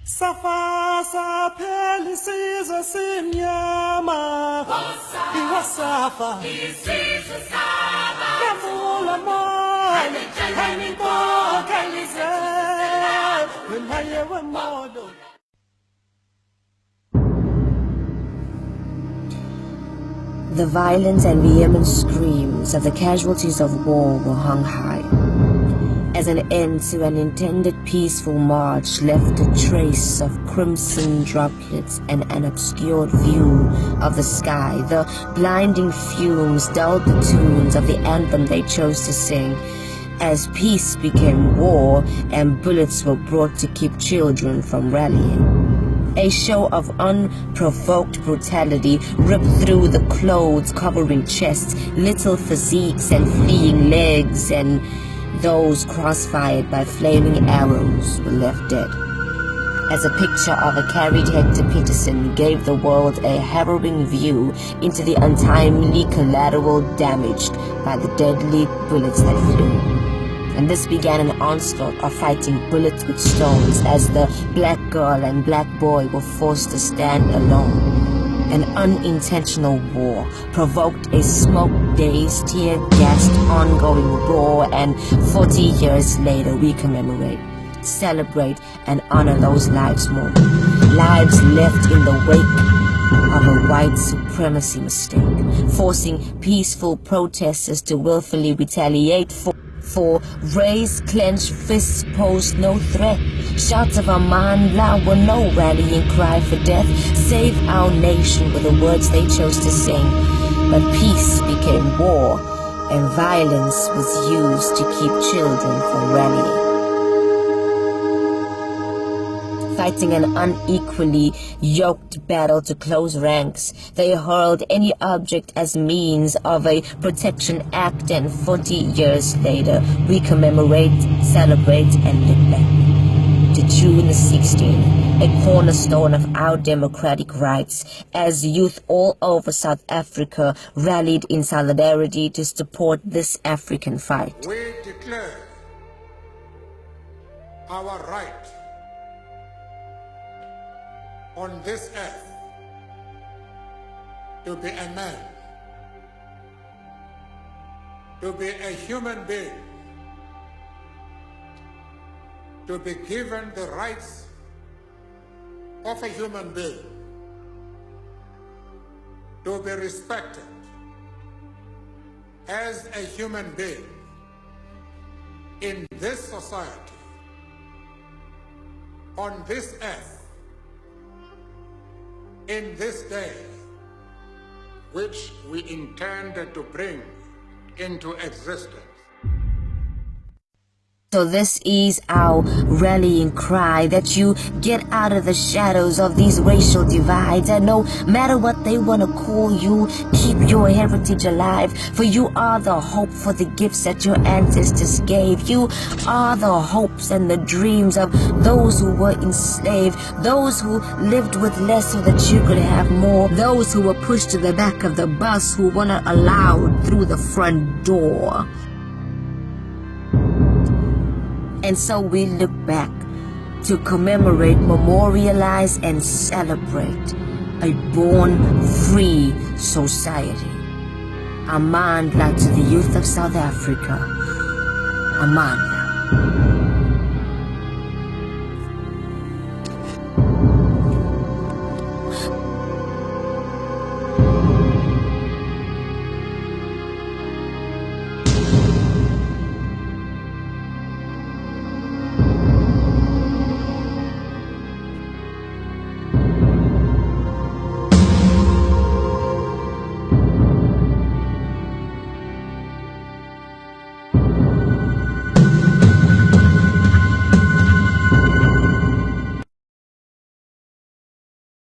Safa saphela isizwe simnyama iwasafa isizwe saba yavula moya kanizwe wemaye wemodo. The violence and vehement screams of the casualties of war were hung high. As an end to an intended peaceful march left a trace of crimson droplets and an obscured view of the sky, the blinding fumes dulled the tunes of the anthem they chose to sing. As peace became war and bullets were brought to keep children from rallying. A show of unprovoked brutality ripped through the clothes covering chests, little physiques and fleeing legs, and those crossfired by flaming arrows were left dead. As a picture of a carried Hector Peterson gave the world a harrowing view into the untimely collateral damaged by the deadly bullets that flew. And this began an onslaught of fighting bullets with stones as the black girl and black boy were forced to stand alone. An unintentional war provoked a smoke-dazed, tear-gassed, ongoing war, and 40 years later we commemorate, celebrate, and honor those lives more. Lives left in the wake of a white supremacy mistake, forcing peaceful protesters to willfully retaliate for raised clenched fists posed no threat. Shouts of Amandla were no rallying cry for death. Save our nation were the words they chose to sing. But peace became war, and violence was used to keep children from rallying. Fighting an unequally yoked battle to close ranks, they hurled any object as means of a protection act, and 40 years later we commemorate, celebrate, and look back to June 16, a cornerstone of our democratic rights, as youth all over South Africa rallied in solidarity to support this African fight. We declare our right on this earth to be a man, to be a human being, to be given the rights of a human being, to be respected as a human being in this society, on this earth, in this day, which we intended to bring into existence. So this is our rallying cry, that you get out of the shadows of these racial divides, and no matter what they want to call you, keep your heritage alive, for you are the hope for the gifts that your ancestors gave. You are the hopes and the dreams of those who were enslaved, those who lived with less so that you could have more, those who were pushed to the back of the bus who weren't allowed through the front door. And so we look back to commemorate, memorialize, and celebrate a born free society. Amandla to the youth of South Africa. Amandla.